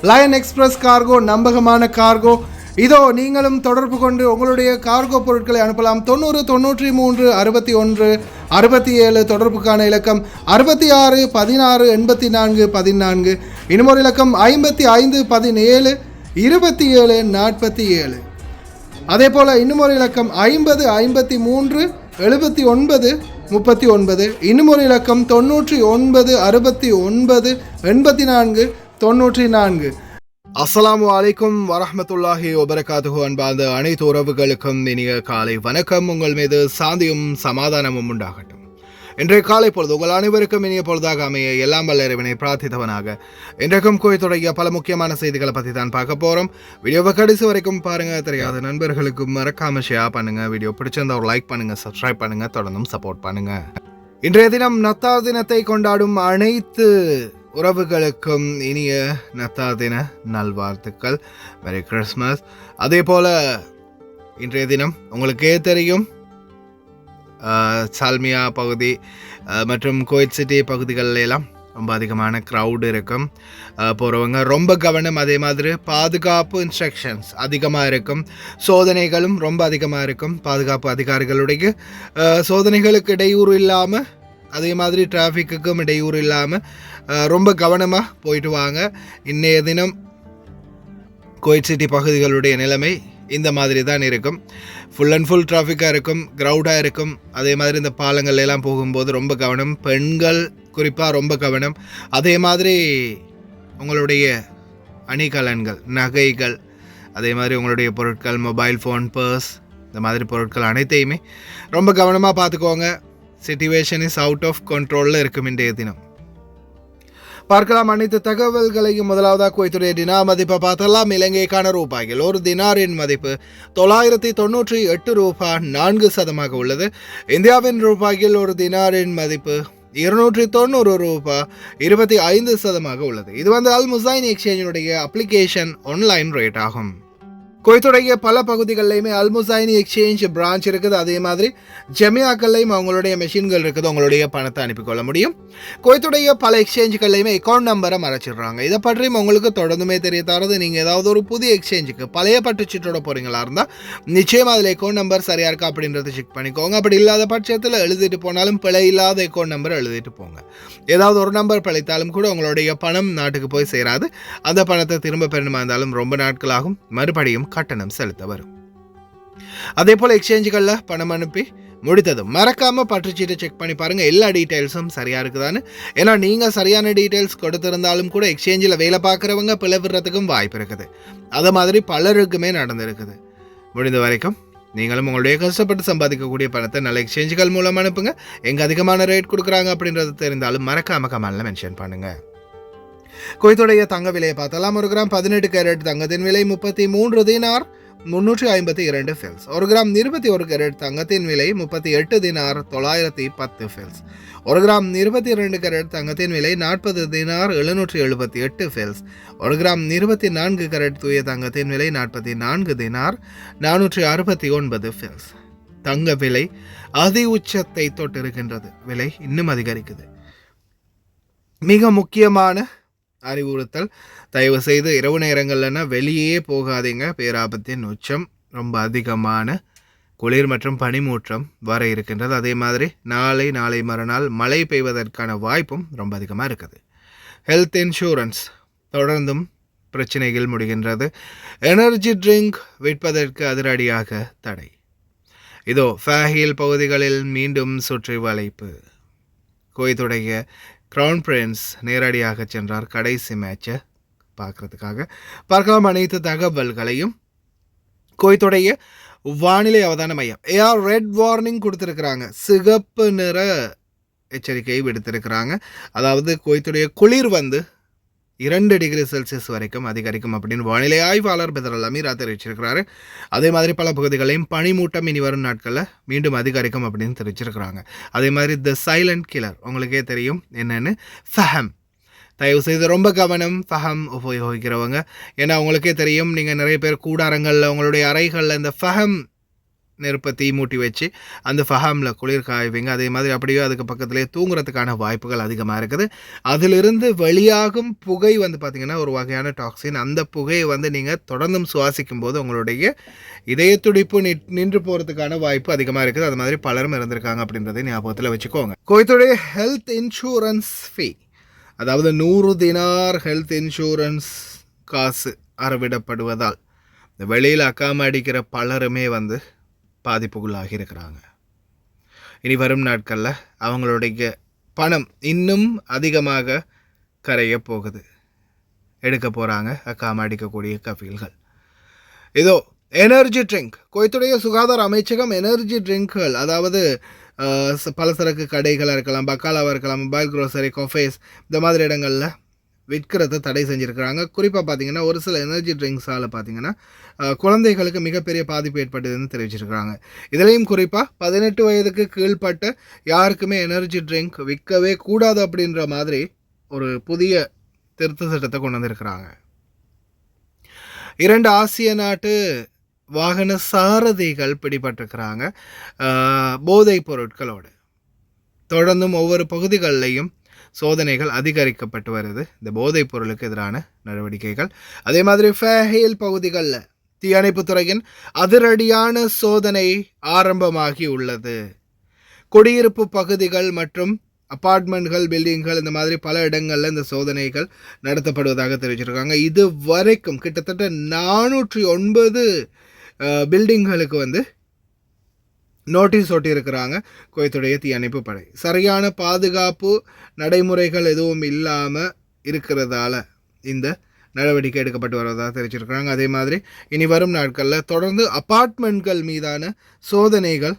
Line express cargo நம்பகமான cargo. இதோ நீங்களும் தொடர்பு கொண்டு உங்களுடைய கார்கோ பொருட்களை அனுப்பலாம். 90 93 61 67 தொடர்புக்கான இலக்கம் 66 16 84 14. இன்னொரு இலக்கம் 55 17 27 47. அதே போல் இன்னுமொரு இலக்கம் 50 53 79 39. இன்னுமொரு இலக்கம் 99 69 84 94. அஸ்ஸலாமு அலைக்கும் வரஹ்மத்துல்லாஹி வபரகாத்துஹு. அன்பார்ந்த அனைத்து உறவுகளுக்கும் இனிய காலை வணக்கம். உங்கள் மீது சாந்தியும் சமாதானமும் உண்டாகட்டும். இன்றைய காலை பொழுது உங்கள் அனைவருக்கும் இனிய பொழுதாக அமைய எல்லாம் வல்ல இறைவனை பிரார்த்தித்தவனாக இன்றைக்கும் கோயத்துடைய பல முக்கியமான செய்திகளை பற்றி தான் பார்க்க போகிறோம். வீடியோவை கடைசி வரைக்கும் பாருங்கள். தெரியாத நண்பர்களுக்கும் மறக்காம ஷேர் பண்ணுங்கள். வீடியோ பிடிச்சிருந்தா ஒரு லைக் பண்ணுங்கள், சப்ஸ்கிரைப் பண்ணுங்கள், தொடர்ந்தும் சப்போர்ட் பண்ணுங்கள். இன்றைய தினம் நத்தார் தினத்தை கொண்டாடும் அனைத்து உறவுகளுக்கும் இனிய நத்தார் தின நல்வாழ்த்துக்கள். மெரி கிறிஸ்மஸ். அதே போல் இன்றைய தினம் உங்களுக்கே தெரியும், சால்மியா பகுதி மற்றும் கோயில் சிட்டி பகுதிகளில் எல்லாம் ரொம்ப அதிகமான க்ரௌடு இருக்கும். போகிறவங்க ரொம்ப கவனம். அதே மாதிரி பாதுகாப்பு இன்ஸ்ட்ரக்ஷன்ஸ் அதிகமாக இருக்கும். சோதனைகளும் ரொம்ப அதிகமாக இருக்கும். பாதுகாப்பு அதிகாரிகளுடைய சோதனைகளுக்கு இடையூறு இல்லாமல், அதே மாதிரி டிராஃபிக்குக்கும் இடையூறு இல்லாமல் ரொம்ப கவனமாக போயிட்டு வாங்க. இன்றைய தினம் கோயில் சிட்டி பகுதிகளுடைய நிலைமை இந்த மாதிரி தான் இருக்கும். ஃபுல் அண்ட் ஃபுல் டிராஃபிக்காக இருக்கும், க்ரௌடாக இருக்கும். அதே மாதிரி இந்த பாலங்கள் எல்லாம் போகும்போது ரொம்ப கவனம். பெண்கள் குறிப்பாக ரொம்ப கவனம். அதே மாதிரி உங்களுடைய அணிகலன்கள், நகைகள், அதே மாதிரி உங்களுடைய பொருட்கள், மொபைல் ஃபோன், பர்ஸ், இந்த மாதிரி பொருட்கள் அனைத்தையுமே ரொம்ப கவனமாக பார்த்துக்கோங்க. சிச்சுவேஷன் இஸ் அவுட் ஆஃப் கண்ட்ரோலில் இருக்கும் இன்றைய தினம். பார்க்கலாம் அனைத்து தகவல்களையும். முதலாவதாக குவைத்துடைய தினார் மதிப்பை பார்த்தலாம். இலங்கைக்கான ரூபாய்கள் ஒரு தினாரின் மதிப்பு 998 ரூபாய் 4% உள்ளது. இந்தியாவின் ரூபாய்கள் ஒரு தினாரின் மதிப்பு 290 ரூபாய் 25% உள்ளது. இது அல் முசைன் எக்ஸ்சேஞ்சினுடைய அப்ளிகேஷன் ஆன்லைன் ரேட் ஆகும். குவைத்துடைய பல பகுதிகளிலையுமே அல் முசைன் எக்ஸ்சேஞ்ச் பிரான்ச் இருக்குது. அதே மாதிரி ஜெமியாக்கள்லையும் அவங்களுடைய மெஷின்கள் இருக்குது. உங்களுடைய பணத்தை அனுப்பிக்கொள்ள முடியும். குவைத்துடைய பல எக்ஸ்சேஞ்சுகள்லையுமே அக்கௌண்ட் நம்பரை மறைச்சிடுறாங்க. இதை பற்றியும் உங்களுக்கு தொடர்ந்துமே தெரிய தரது. நீங்கள் ஏதாவது ஒரு புதிய எக்ஸ்சேஞ்சுக்கு பழைய பட்டுச்சீட்டோட போகிறீங்களா இருந்தால் நிச்சயம் அதில் அக்கௌண்ட் நம்பர் சரியாக இருக்கா அப்படின்றத செக் பண்ணிக்கோங்க. அப்படி இல்லாத பட்சத்தில் எழுதிட்டு போனாலும் பிழை இல்லாத அக்கௌண்ட் நம்பர் எழுதிட்டு போங்க. ஏதாவது ஒரு நம்பர் பிழைத்தாலும் கூட உங்களுடைய பணம் நாட்டுக்கு போய் சேராது. அந்த பணத்தை திரும்ப பெறணுமா இருந்தாலும் ரொம்ப நாட்களாகும். மறுபடியும் கட்டணம் செலுத்த வரும். அதே போல் எக்ஸ்சேஞ்சுகளில் பணம் அனுப்பி முடித்ததும் மறக்காமல் பற்றுச்சீட்டை செக் பண்ணி பாருங்கள், எல்லா டீட்டெயில்ஸும் சரியாக இருக்குதான்னு. ஏன்னா நீங்கள் சரியான டீட்டெயில்ஸ் கொடுத்துருந்தாலும் கூட எக்ஸ்சேஞ்சில் வேலை பார்க்குறவங்க பிளவுறதுக்கும் வாய்ப்பு இருக்குது. அது மாதிரி பலருக்குமே நடந்திருக்குது. முடிந்த வரைக்கும் நீங்களும் உங்களுடைய கஷ்டப்பட்டு சம்பாதிக்கக்கூடிய பணத்தை நல்ல எக்ஸ்சேஞ்சுகள் மூலம் அனுப்புங்க. எங்கே அதிகமான ரேட் கொடுக்குறாங்க அப்படின்றது தெரிந்தாலும் மறக்காம கமெண்ட்ல மென்ஷன் பண்ணுங்கள். குவைத்துடைய தங்க விலையை பார்த்தலாம். 1 கிராம் 18 கேரட் தங்கத்தின் விலை 33 தினார் 352 ஃபில்ஸ். 1 கிராம் 21 கேரட் தங்கத்தின் விலை 38 தினார் 910 ஃபில்ஸ். 1 கிராம் 22 கேரட் தங்கத்தின் விலை 40 தினார் 778 ஃபில்ஸ். 1 கிராம் 24 கேரட் தூய தங்கத்தின் விலை 44 தினார் 469 ஃபில்ஸ். தங்க விலை அதி உச்சத்தை தொட்டிருக்கின்றது. விலை இன்னும் அதிகரிக்குது. மிக முக்கியமான அறிவுறுத்தல், தயவு செய்து இரவு நேரங்கள்லன்னா வெளியே போகாதீங்க. பேராபத்தின் உச்சம், ரொம்ப அதிகமான குளிர் மற்றும் பனிமூற்றம் வர இருக்கின்றது. அதே மாதிரி நாளை மறுநாள் மழை பெய்வதற்கான வாய்ப்பும் ரொம்ப அதிகமாக இருக்குது. ஹெல்த் இன்சூரன்ஸ் தொடர்ந்தும் பிரச்சனைகள் முடிகின்றது. எனர்ஜி ட்ரிங்க் விற்பதற்கு அதிரடியாக தடை. இதோ ஃபேஹில் பகுதிகளில் மீண்டும் சுற்றி வளைப்பு. குவைத்துடைய கிரவுன் பிரின்ஸ் நேரடியாக சென்றார் கடைசி மேட்சை பார்க்கறதுக்காக. பார்க்கலாம் அனைத்து தகவல்களையும். குவைத்துடைய வானிலை அவதான மையம் ரெட் வார்னிங் கொடுத்துருக்குறாங்க. சிகப்பு நிற எச்சரிக்கையை விடுத்திருக்கிறாங்க. அதாவது குவைத்துடைய குளிர் 2 டிகிரி செல்சியஸ் வரைக்கும் அதிகரிக்கும் அப்படின்னு வானிலை ஆய்வாளர் பெதர் அமீரா தெரிவிச்சிருக்கிறாரு. அதே மாதிரி பல பகுதிகளையும் பனிமூட்டம் இனி வரும் நாட்களில் மீண்டும் அதிகரிக்கும் அப்படின்னு தெரிவிச்சிருக்கிறாங்க. அதே மாதிரி த சைலண்ட் கில்லர் உங்களுக்கே தெரியும் என்னென்னு, ஃபஹம். தயவு செய்து ரொம்ப கவனம் ஃபஹம் உபயோகிக்கிறவங்க. ஏன்னா உங்களுக்கே தெரியும், நீங்கள் நிறைய பேர் கூடாரங்களில் உங்களுடைய அறைகளில் இந்த ஃபஹம் நெருப்பை தீ மூட்டி வச்சு அந்த ஃபஹாமில் குளிர் காய்வீங்க. அதே மாதிரி அப்படியே அதுக்கு பக்கத்துலேயே தூங்குறதுக்கான வாய்ப்புகள் அதிகமாக இருக்குது. அதிலிருந்து வெளியாகும் புகை வந்து பார்த்திங்கன்னா ஒரு வகையான டாக்ஸின். அந்த புகையை வந்து நீங்கள் தொடர்ந்தும் சுவாசிக்கும் போது உங்களுடைய இதய துடிப்பு நின்று போகிறதுக்கான வாய்ப்பு அதிகமாக இருக்குது. அது மாதிரி பலரும் இருந்திருக்காங்க அப்படின்றதை ஞாபகத்தில் வச்சுக்கோங்க. குவைத்துடைய ஹெல்த் இன்சூரன்ஸ் ஃபீ, அதாவது 100 தினார் ஹெல்த் இன்சூரன்ஸ் காசு அறவிடப்படுவதால் இந்த வெளியில் அக்காம அடிக்கிற பலருமே வந்து பாதிப்புக்குள்ளாகி இருக்கிறாங்க. இனி வரும் நாட்களில் அவங்களுடைய பணம் இன்னும் அதிகமாக கரைய போகுது. எடுக்க போகிறாங்க அக்காம அடிக்கக்கூடிய கஃபீல்கள். இதோ எனர்ஜி ட்ரிங்க், குவைத்துடைய சுகாதார அமைச்சகம் எனர்ஜி ட்ரிங்க்கள், அதாவது பலசரக்கு கடைகளாக இருக்கலாம், பக்காலாவாக இருக்கலாம், மொபைல் க்ரோசரி, கஃபேஸ், இந்த மாதிரி இடங்களில் விற்கிறத தடை செஞ்சுருக்கிறாங்க. குறிப்பாக பார்த்திங்கன்னா ஒரு சில எனர்ஜி ட்ரிங்க்ஸால் பார்த்திங்கன்னா குழந்தைகளுக்கு மிகப்பெரிய பாதிப்பு ஏற்பட்டதுன்னு தெரிவிச்சிருக்கிறாங்க. இதுலேயும் குறிப்பாக 18 வயதுக்கு கீழ்பட்ட யாருக்குமே எனர்ஜி ட்ரிங்க் விற்கவே கூடாது அப்படின்ற மாதிரி ஒரு புதிய திருத்த சட்டத்தை கொண்டு வந்திருக்கிறாங்க. 2 ஆசிய நாட்டு வாகன சாரதிகள் பிடிபட்டிருக்கிறாங்க போதைப் பொருட்களோடு. தொடர்ந்தும் ஒவ்வொரு பகுதிகளிலையும் சோதனைகள் அதிகரிக்கப்பட்டு வருது இந்த போதைப் பொருளுக்கு எதிரான நடவடிக்கைகள். அதே மாதிரி ஃபேஹேல் பகுதிகளில் தீயணைப்புத்துறையின் அதிரடியான சோதனை ஆரம்பமாகி உள்ளது. குடியிருப்பு பகுதிகள் மற்றும் அப்பார்ட்மெண்ட்கள், பில்டிங்கள், இந்த மாதிரி பல இடங்களில் இந்த சோதனைகள் நடத்தப்படுவதாக தெரிவிச்சிருக்காங்க. இது வரைக்கும் கிட்டத்தட்ட 409 பில்டிங்களுக்கு வந்து நோட்டீஸ் ஒட்டியிருக்கிறாங்க குவைத்துடைய தீயணைப்பு படை. சரியான பாதுகாப்பு நடைமுறைகள் எதுவும் இல்லாமல் இருக்கிறதால இந்த நடவடிக்கை எடுக்கப்பட்டு வருவதாக தெரிவிச்சிருக்கிறாங்க. அதே மாதிரி இனி வரும் நாட்களில் தொடர்ந்து அப்பார்ட்மெண்ட்கள் மீதான சோதனைகள்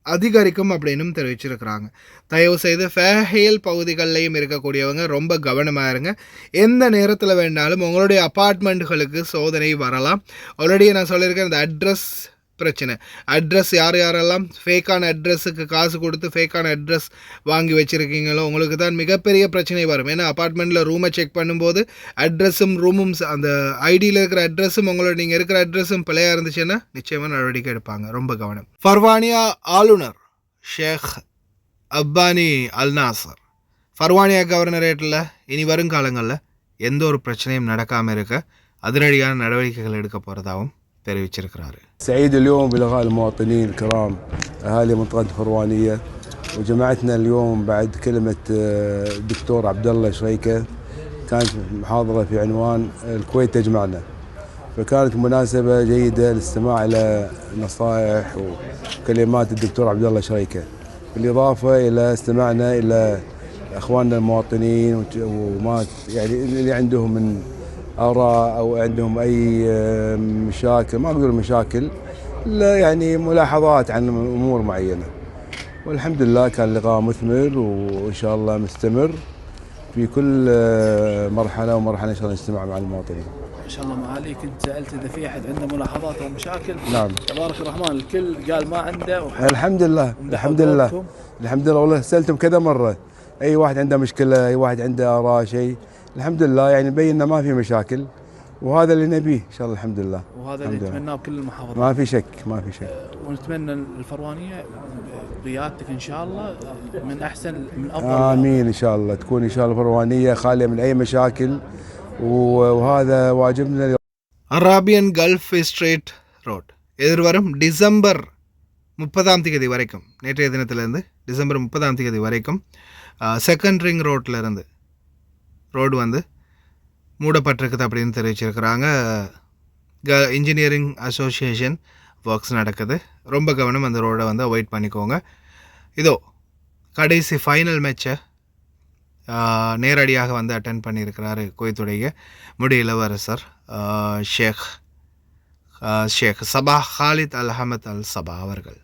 அதிகரிக்கும் அப்படின்னும் தெரிவிச்சிருக்கிறாங்க. தயவு செய்து ஃபேஹேல் பகுதிகளிலையும் இருக்கக்கூடியவங்க ரொம்ப கவனமாக இருங்க. எந்த நேரத்தில் வேணாலும் உங்களுடைய அப்பார்ட்மெண்ட்டுகளுக்கு சோதனை வரலாம். ஆல்ரெடி நான் சொல்லியிருக்கேன், இந்த அட்ரஸ் பிரச்சனை. அட்ரஸ் யாரெல்லாம் ஃபேக்கான அட்ரஸுக்கு காசு கொடுத்து ஃபேக்கான அட்ரஸ் வாங்கி வச்சுருக்கீங்களோ உங்களுக்கு தான் மிகப்பெரிய பிரச்சனை வரும். ஏன்னா அப்பார்ட்மெண்ட்டில் ரூமை செக் பண்ணும்போது அட்ரஸும் ரூமும் அந்த ஐடியில் இருக்கிற அட்ரஸும் உங்களோட நீங்கள் இருக்கிற அட்ரஸும் பிழையாக இருந்துச்சுன்னா நிச்சயமாக நடவடிக்கை எடுப்பாங்க. ரொம்ப கவனம். ஃபர்வானியா ஆளுநர் ஷேக் அப்பானி அல் நாசர் ஃபர்வானியா கவர்னரேட்டில் இனி வருங்காலங்களில் எந்த ஒரு பிரச்சனையும் நடக்காமல் இருக்க அதிரடியான நடவடிக்கைகள் எடுக்க போகிறதாகவும் தெரிவிச்சிருக்கிறாரு. سعيد اليوم بلقاء المواطنين الكرام اهالي منطقه فروانيه، وجمعتنا اليوم بعد كلمه الدكتور عبد الله شريكه، كانت محاضره في عنوان الكويت تجمعنا، فكانت مناسبه جيده للاستماع الى نصائح وكلمات الدكتور عبد الله شريكه، بالاضافه الى استماعنا الى اخواننا المواطنين وما يعني اللي عندهم من آراء أو عندهم أي مشاكل، ما بقول مشاكل، لا يعني ملاحظات عن أمور معينة. والحمد لله كان لقاء مثمر وإن شاء الله مستمر في كل مرحلة ومرحلة إن شاء الله نجتمع مع المواطنين. ما شاء الله معاليك انت سالت اذا في احد عنده ملاحظات او مشاكل. نعم تبارك الرحمن الكل قال ما عنده. الحمد لله الحمد لله الحمد لله. والله سالتهم كذا مره، اي واحد عنده مشكله، اي واحد عنده اراء شيء، الحمد لله يعني بينا ما في مشاكل، وهذا اللي نبيه ان شاء الله. الحمد لله وهذا اللي نتمناه بكل المحافظات. ما في شك ما في شك. ونتمنى الفروانيه قيادتك ان شاء الله من احسن من افضل. امين ان شاء الله تكون ان شاء الله فروانيه خاليه من اي مشاكل، وهذا واجبنا. அராபியன் கல்ஃப் ஸ்ட்ரீட் ரோட் எதிர்வரும் டிசம்பர் 30ஆம் தேதி வரைக்கும், நேற்றைய தினத்திலேருந்து டிசம்பர் 30ஆம் தேதி வரைக்கும் செகண்ட் ரிங் ரோட்டில் இருந்து ரோடு வந்து மூடப்பட்டிருக்குது அப்படின்னு தெரிவிச்சிருக்கிறாங்க. இன்ஜினியரிங் அசோசியேஷன் ஒர்க்ஸ் நடக்குது. ரொம்ப கவனம், அந்த ரோடை வந்து அவாய்ட் பண்ணிக்கோங்க. இதோ கடைசி ஃபைனல் மேட்சை நேரடியாக வந்து அட்டன் பண்ணியிருக்கிறாரு குவைத்துடைய முடி இளவரசர் ஷேக் சபா ஹாலித் அல் அஹமத் அல் சபா அவர்கள்.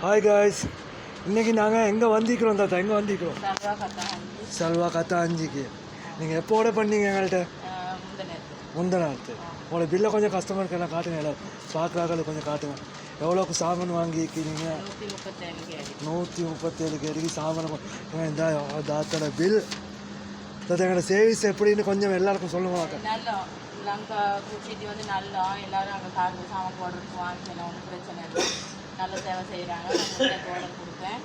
ஹாய் காய்ஸ், இன்றைக்கி நாங்கள் எங்கே வந்திக்கிறோம் தாத்தா? எங்கே வந்திக்கிறோம்? சல்வா கத்தா அஞ்சுக்கு. நீங்கள் எப்போ ஆர்டர் பண்ணீங்க எங்கள்கிட்ட? முந்தின நாள். உங்களோட பில்லை கொஞ்சம் கஸ்டமருக்கு எல்லாம் காட்டுங்க, எல்லாம் பார்க்குறாங்க, கொஞ்சம் காட்டுங்க. எவ்வளோக்கு சாமான் வாங்கிக்கிறீங்க? 137 கேடிக்கு சாமான். இந்த தாத்தோட பில். தாத்தா எங்களோட சர்வீஸ் எப்படின்னு கொஞ்சம் எல்லாருக்கும் சொல்லுவாங்க. லங்கா குச்சிட்டு வந்து நல்லா எல்லாரும் அங்கே காருக்கு சாமான் போடுறதுக்கு வாங்கிக்கலாம், ஒன்றும் பிரச்சனை இல்லை. நல்ல சேவை செய்கிறாங்க. நான் ஆர்டர் கொடுத்தேன்.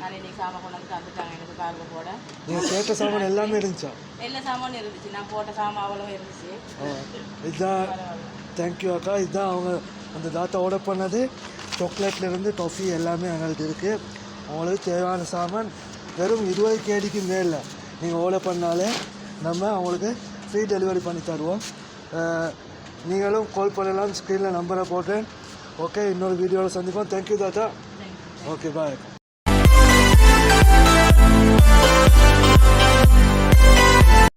நான் இன்னைக்கு சாமான் கொண்டு வந்து தந்துட்டாங்க எனக்கு காருக்கு போட. நீங்கள் கேட்ட சாமான் எல்லாமே இருந்துச்சா? எல்லா சாமானும் இருந்துச்சு. நான் போட்ட சாமான் அவ்வளோ இருந்துச்சு. இதுதான். தேங்க்யூ அக்கா. இதுதான் அவங்க அந்த தாத்தா ஆர்டர் பண்ணது. சாக்லேட்லேருந்து டொஃபி எல்லாமே எங்கள்கிட்ட இருக்குது. அவங்களுக்கு தேவையான சாமான் வெறும் 20 கேடிக்கு மேலே நீங்கள் ஆர்டர் பண்ணாலே நம்ம அவங்களுக்கு ஃப்ரீ டெலிவரி பண்ணி தருவோம். நீங்களும் கால் பண்ணலாம். ஸ்க்ரீனில் நம்பரை போட்டேன். ஓகே, இன்னொரு வீடியோவில் சந்திப்போம். தேங்க்யூ தாத்தா. ஓகே, பாய்.